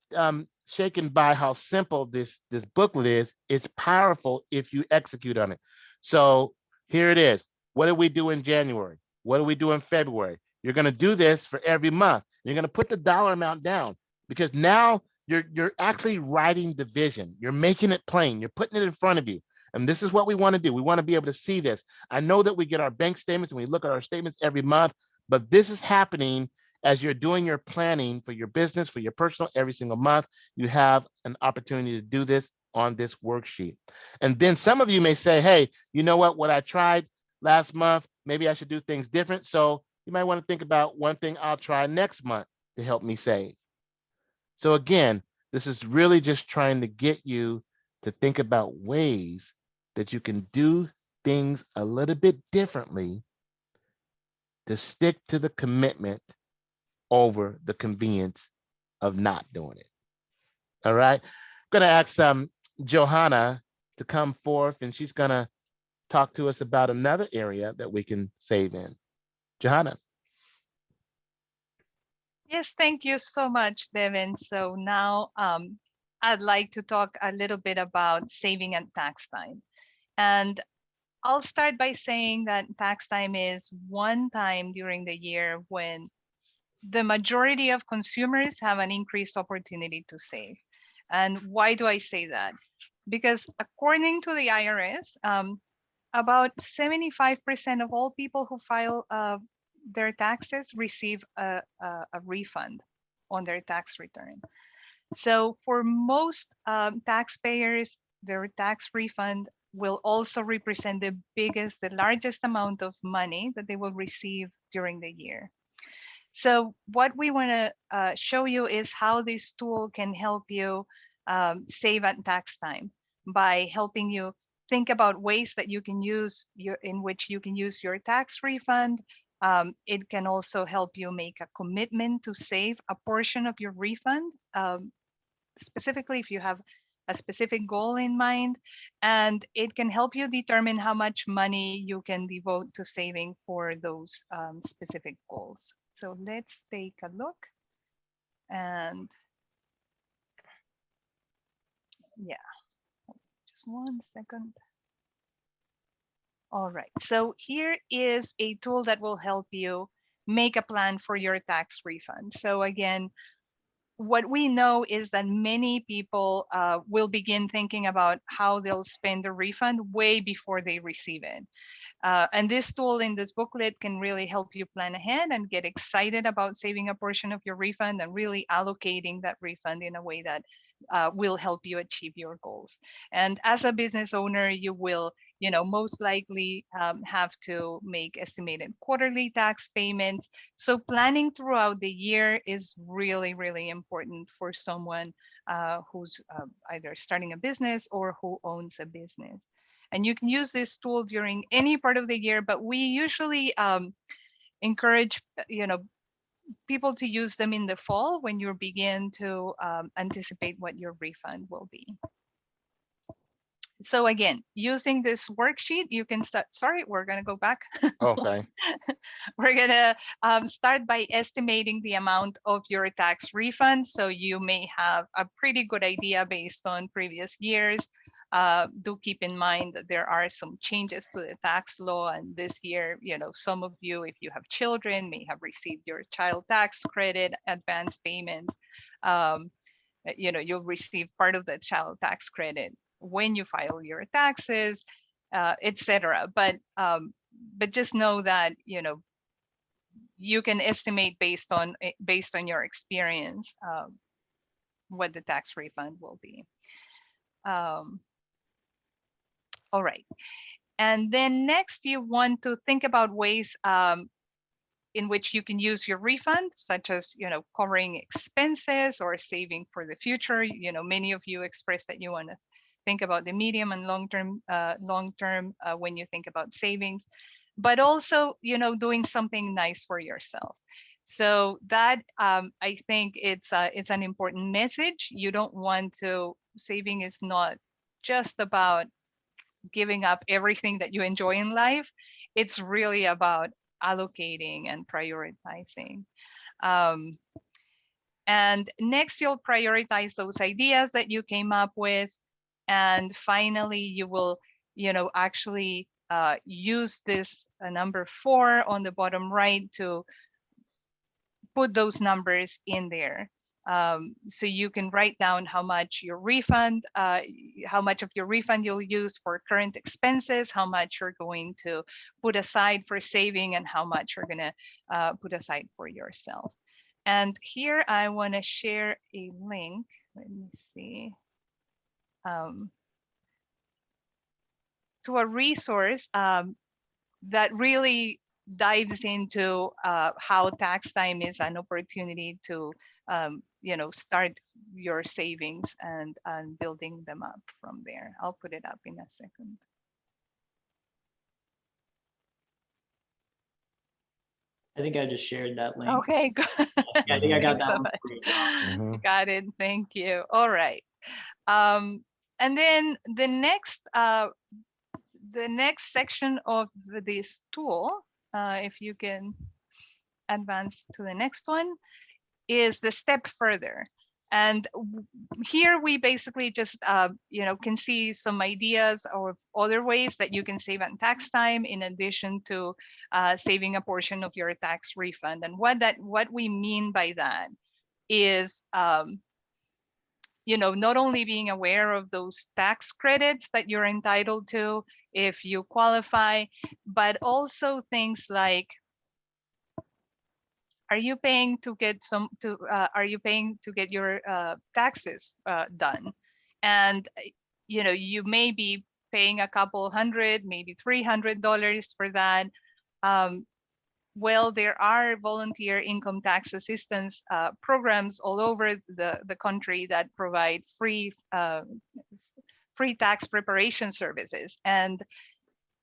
Speaker 4: shaken by how simple this booklet is. It's powerful if you execute on it. So here it is. What did we do in January? What do we do in February? You're going to do this for every month. You're going to put the dollar amount down, because now you're actually writing the vision. You're making it plain. You're putting it in front of you. And this is what we want to do. We want to be able to see this. I know that we get our bank statements and we look at our statements every month, but this is happening as you're doing your planning for your business, for your personal, every single month. You have an opportunity to do this on this worksheet. And then some of you may say, hey, you know what I tried last month, maybe I should do things different. So you might want to think about one thing I'll try next month to help me save. So again, this is really just trying to get you to think about ways that you can do things a little bit differently to stick to the commitment over the convenience of not doing it. All right. I'm going to ask Johanna to come forth, and she's going to talk to us about another area that we can save in. Johanna.
Speaker 3: Yes, thank you so much, Devin. So now I'd like to talk a little bit about saving at tax time. And I'll start by saying that tax time is one time during the year when the majority of consumers have an increased opportunity to save. And why do I say that? Because according to the IRS, about 75% of all people who file their taxes receive a refund on their tax return. So for most taxpayers, their tax refund will also represent the largest amount of money that they will receive during the year. So what we want to show you is how this tool can help you save at tax time by helping you think about ways that you can use in which you can use your tax refund. It can also help you make a commitment to save a portion of your refund, specifically if you have a specific goal in mind, and it can help you determine how much money you can devote to saving for those specific goals. So let's take a look. And yeah, just 1 second. All right, so here is a tool that will help you make a plan for your tax refund. So again, what we know is that many people will begin thinking about how they'll spend the refund way before they receive it. And this tool in this booklet can really help you plan ahead and get excited about saving a portion of your refund and really allocating that refund in a way that will help you achieve your goals. And as a business owner, you will, most likely have to make estimated quarterly tax payments. So planning throughout the year is really, really important for someone who's either starting a business or who owns a business. And you can use this tool during any part of the year, but we usually encourage, people to use them in the fall when you begin to anticipate what your refund will be. So again, using this worksheet, you can start, sorry, we're gonna go back.
Speaker 4: Okay.
Speaker 3: We're gonna start by estimating the amount of your tax refund. So you may have a pretty good idea based on previous years. Do keep in mind that there are some changes to the tax law, and this year, some of you, if you have children, may have received your child tax credit, advance payments. You'll receive part of the child tax credit when you file your taxes, etc. But just know that you can estimate based on your experience what the tax refund will be. All right. And then next, you want to think about ways in which you can use your refund, such as, covering expenses or saving for the future. Many of you expressed that you want to think about the medium and long term when you think about savings, but also, doing something nice for yourself. So that I think it's an important message. You don't want to, saving is not just about giving up everything that you enjoy in life. It's really about allocating and prioritizing. And next, you'll prioritize those ideas that you came up with. And finally, you will, actually use this number 4 on the bottom right to put those numbers in there. So you can write down how much your refund, how much of your refund you'll use for current expenses, how much you're going to put aside for saving, and how much you're going to put aside for yourself. And here I want to share a link. Let me see. To a resource that really dives into how tax time is an opportunity to start your savings and building them up from there. I'll put it up in a second.
Speaker 2: I think I just shared that link.
Speaker 3: Okay, good.
Speaker 2: Yeah, I think I got
Speaker 3: Thanks
Speaker 2: that
Speaker 3: so
Speaker 2: one
Speaker 3: much.
Speaker 2: for you, John.
Speaker 3: Got it. Thank you. All right. And then the next section of this tool, if you can advance to the next one, is the step further. And here we basically just can see some ideas of other ways that you can save on tax time, in addition to saving a portion of your tax refund. And what we mean by that is not only being aware of those tax credits that you're entitled to if you qualify, but also things like, are you paying to get your taxes done? And you may be paying a couple hundred, maybe $300 for that. Well, there are volunteer income tax assistance programs all over the country that provide free tax preparation services. And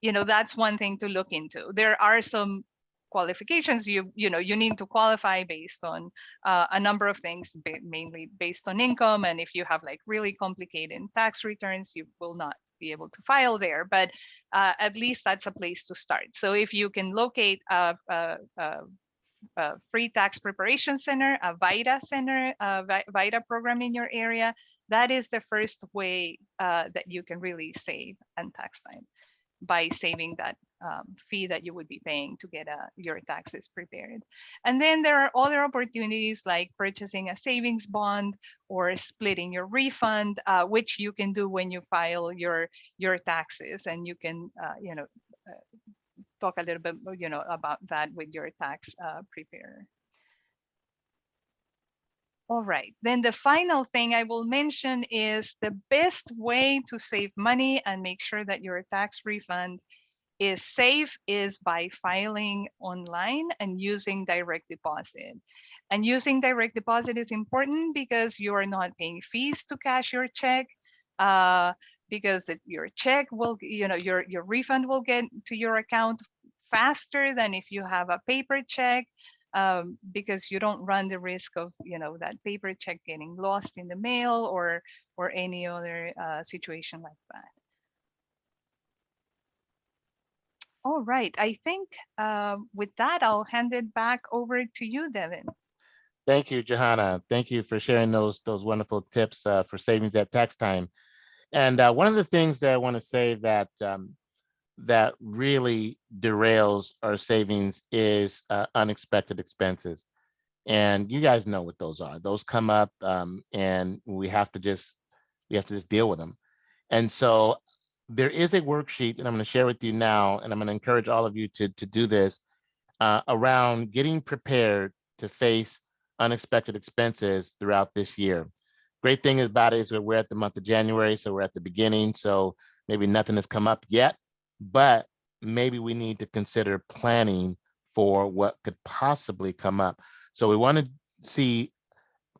Speaker 3: that's one thing to look into. There are some qualifications. You need to qualify based on a number of things, mainly based on income. And if you have like really complicated tax returns, you will not be able to file there. But at least that's a place to start. So if you can locate a free tax preparation center, a VITA center, a VITA program in your area, that is the first way that you can really save on tax time, by saving that fee that you would be paying to get your taxes prepared. And then there are other opportunities like purchasing a savings bond or splitting your refund, which you can do when you file your taxes. And you can talk a little bit about that with your tax preparer. All right, then the final thing I will mention is the best way to save money and make sure that your tax refund is safe is by filing online and using direct deposit. And using direct deposit is important because you are not paying fees to cash your check, because your check will, your refund will get to your account faster than if you have a paper check, because you don't run the risk of that paper check getting lost in the mail or any other situation like that. All right, I think with that, I'll hand it back over to you, Devin.
Speaker 4: Thank you, Johanna. Thank you for sharing those wonderful tips for savings at tax time. And one of the things that I want to say that that really derails our savings is unexpected expenses. And you guys know what those are. Those come up, and we have to just deal with them. And so there is a worksheet, and I'm going to share with you now, and I'm going to encourage all of you to do this around getting prepared to face unexpected expenses throughout this year. Great thing about it is we're at the month of January, so we're at the beginning, so maybe nothing has come up yet, but maybe we need to consider planning for what could possibly come up. So we want to see,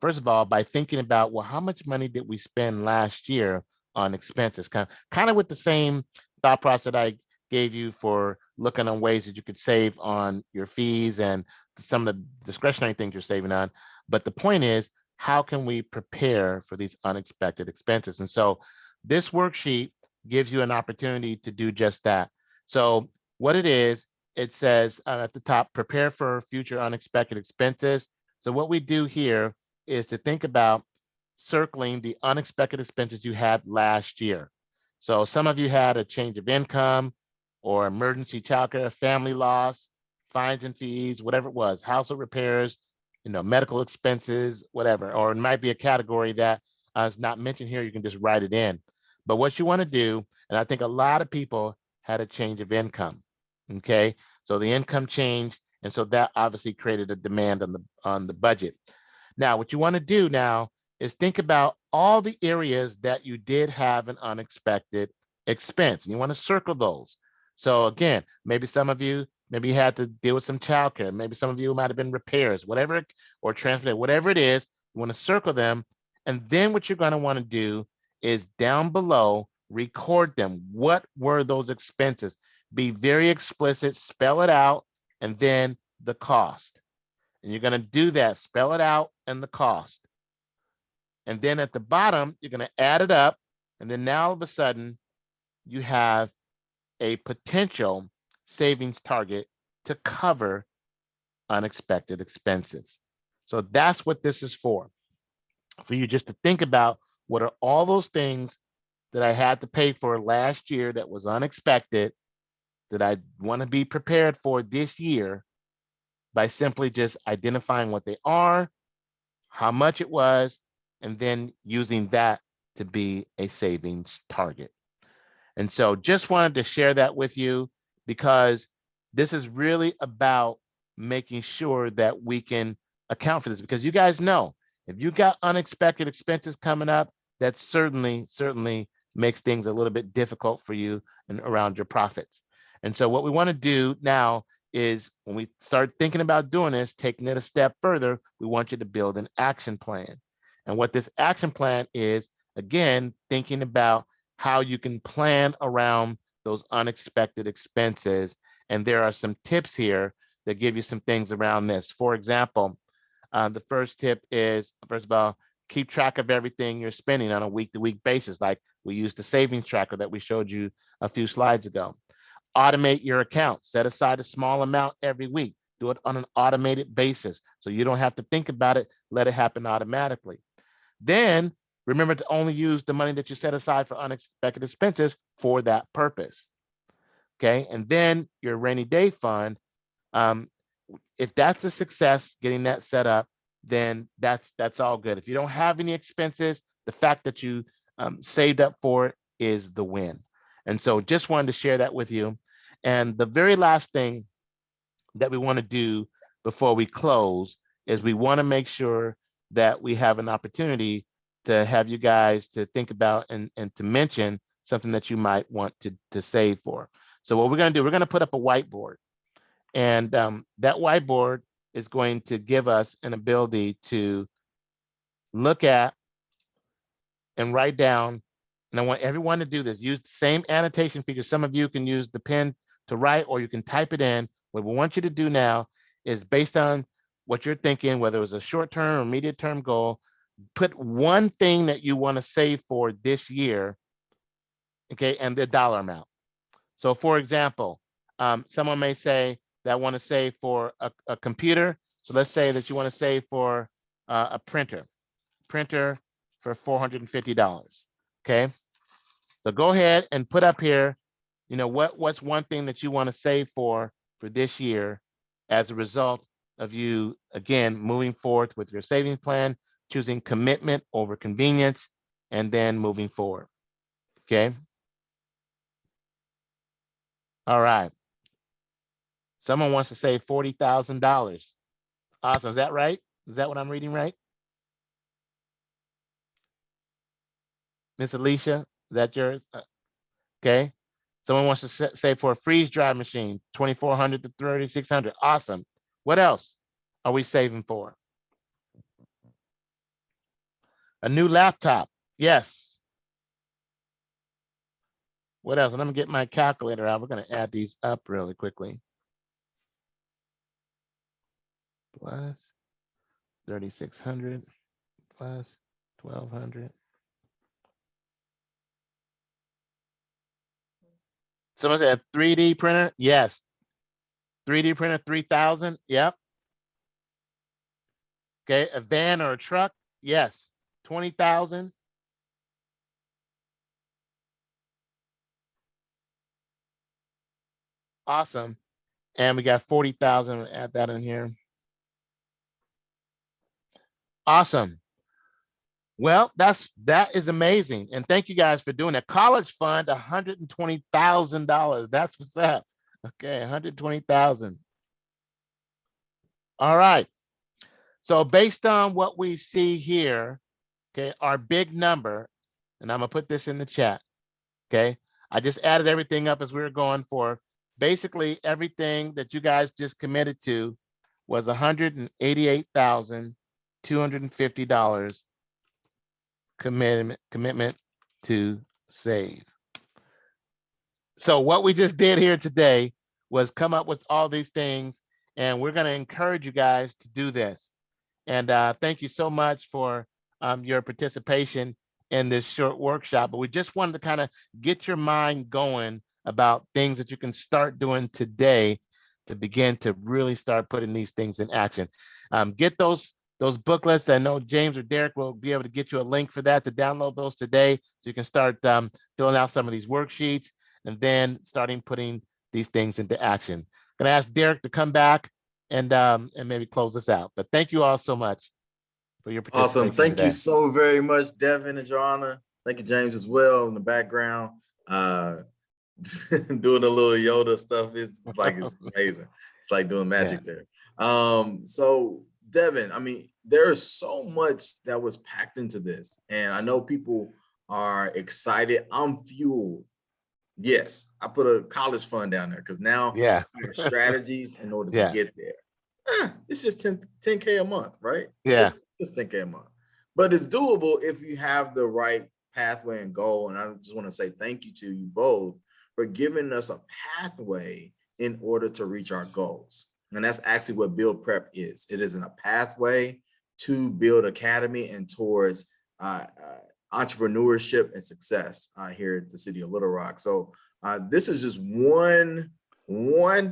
Speaker 4: first of all, by thinking about, well, how much money did we spend last year on expenses? Kind of with the same thought process that I gave you for looking on ways that you could save on your fees and some of the discretionary things you're saving on. But the point is, how can we prepare for these unexpected expenses? And so this worksheet gives you an opportunity to do just that. So what it is, it says at the top, prepare for future unexpected expenses. So what we do here is to think about circling the unexpected expenses you had last year. So some of you had a change of income or emergency childcare, family loss, fines and fees, whatever it was, household repairs, medical expenses, whatever, or it might be a category that is not mentioned here. You can just write it in. But what you want to do, and I think a lot of people had a change of income. Okay, so the income changed, and so that obviously created a demand on the budget. Now, what you want to do now is think about all the areas that you did have an unexpected expense, and you want to circle those. So again, maybe some of you, maybe you had to deal with some childcare. Maybe some of you might have been repairs, whatever, or transport, whatever it is, you want to circle them. And then what you're going to want to do is down below, record them. What were those expenses? Be very explicit, spell it out, and then the cost. And you're going to do that, spell it out and the cost. And then at the bottom, you're going to add it up. And then now all of a sudden, you have a potential savings target to cover unexpected expenses. So that's what this is for you just to think about what are all those things that I had to pay for last year that was unexpected that I want to be prepared for this year by simply just identifying what they are, how much it was, and then using that to be a savings target. And so just wanted to share that with you because this is really about making sure that we can account for this, because you guys know if you got unexpected expenses coming up, that certainly makes things a little bit difficult for you and around your profits. And so what we want to do now is when we start thinking about doing this, taking it a step further, we want you to build an action plan. And what this action plan is, again, thinking about how you can plan around those unexpected expenses. And there are some tips here that give you some things around this. For example, the first tip is, first of all, keep track of everything you're spending on a week-to-week basis, like we used the savings tracker that we showed you a few slides ago. Automate your account. Set aside a small amount every week. Do it on an automated basis so you don't have to think about it. Let it happen automatically. Then remember to only use the money that you set aside for unexpected expenses for that purpose. Okay, and then your rainy day fund, if that's a success, getting that set up, then that's all good. If you don't have any expenses, the fact that you saved up for it is the win. And so just wanted to share that with you. And the very last thing that we want to do before we close is we want to make sure that we have an opportunity to have you guys to think about and to mention something that you might want to save for. So what we're going to do, we're going to put up a whiteboard. And that whiteboard is going to give us an ability to look at and write down. And I want everyone to do this. Use the same annotation feature. Some of you can use the pen to write, or you can type it in. What we want you to do now is, based on what you're thinking, whether it was a short-term or immediate-term goal, put one thing that you want to save for this year, okay, and the dollar amount. So for example, someone may say that I want to save for a computer. So let's say that you want to save for a printer for $450, okay? So go ahead and put up here, what's one thing that you want to save for this year as a result of you, again, moving forward with your savings plan, choosing commitment over convenience, and then moving forward, okay? All right. Someone wants to save $40,000. Awesome. Is that right? Is that what I'm reading right? Miss Alicia, is that yours? Okay. Someone wants to save for a freeze dry machine, 2,400 to 3,600. Awesome. What else are we saving for? A new laptop. Yes. What else? And I'm gonna get my calculator out. We're gonna add these up really quickly. plus 3,600 plus 1,200. Someone said 3D printer. Yes. 3D printer, 3,000. Yep. Okay. A van or a truck. Yes. 20,000. Awesome. And we got 40,000. Add that in here. Awesome. Well, that is amazing. And thank you guys for doing that. College fund, $120,000. That's what's up. Okay, 120,000. All right. So based on what we see here, okay, our big number, and I'm gonna put this in the chat. Okay. I just added everything up as we were going for. Basically, everything that you guys just committed to was $188,250 commitment to save. So what we just did here today was come up with all these things, and we're going to encourage you guys to do this. And thank you so much for your participation in this short workshop. But we just wanted to kind of get your mind going about things that you can start doing today to begin to really start putting these things in action. Get those booklets. I know James or Derek will be able to get you a link for that to download those today, so you can start filling out some of these worksheets and then starting putting these things into action. I'm gonna ask Derek to come back and maybe close this out. But thank you all so much for your participation.
Speaker 1: Awesome. Thank
Speaker 4: today.
Speaker 1: you so very much, Devin and Joanna. Thank you, James, as well in the background. Doing a little Yoda stuff. It's amazing. It's like doing magic there. So Devin, I mean, there is so much that was packed into this, and I know people are excited. I'm fueled. Yes, I put a college fund down there because now I have strategies in order to get there. It's just 10K a month, right?
Speaker 4: Yeah.
Speaker 1: It's 10K a month. But it's doable if you have the right pathway and goal. And I just want to say thank you to you both for giving us a pathway in order to reach our goals. And that's actually what Build Prep is. It isn't a pathway to Build Academy and towards entrepreneurship and success here at the city of Little Rock. So this is just one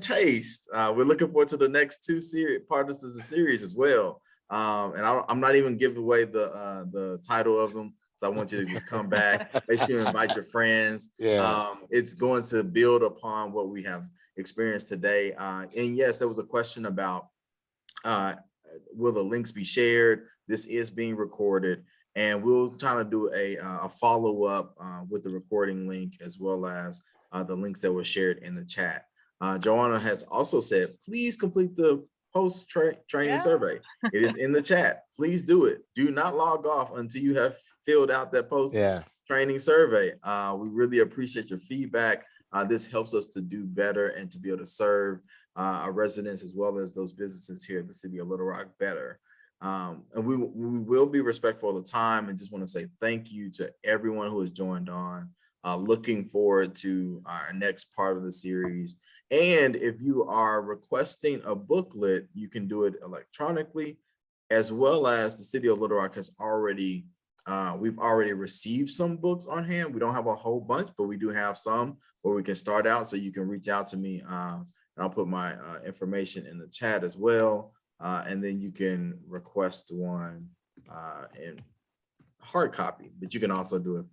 Speaker 1: taste. We're looking forward to the next two parts of the series as well. And I'm not even giving away the title of them. So I want you to just come back, make sure you invite your friends. It's going to build upon what we have experienced today. And yes, there was a question about will the links be shared? This is being recorded, and we'll try to do a follow-up with the recording link, as well as the links that were shared in the chat. Joanna has also said, please complete the post-training survey. It is in the chat. Please do it. Do not log off until you have filled out that post-training survey. We really appreciate your feedback. This helps us to do better and to be able to serve our residents as well as those businesses here at the city of Little Rock better. And we will be respectful of the time, and just want to say thank you to everyone who has joined on. Looking forward to our next part of the series. And if you are requesting a booklet, you can do it electronically, as well as the city of Little Rock has already, we've already received some books on hand. We don't have a whole bunch, but we do have some where we can start out. So you can reach out to me, and I'll put my information in the chat as well. And then you can request one in hard copy, but you can also do it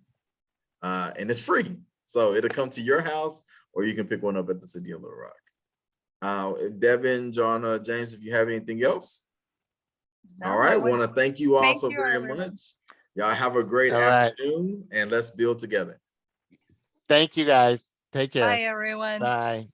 Speaker 1: and it's free. So it'll come to your house, or you can pick one up at the city of Little Rock. Devin, Joanna, James, if you have anything else. All right, want to thank you all so very much. Y'all have a great afternoon, and let's build together.
Speaker 4: Thank you guys. Take care.
Speaker 3: Bye, everyone.
Speaker 4: Bye.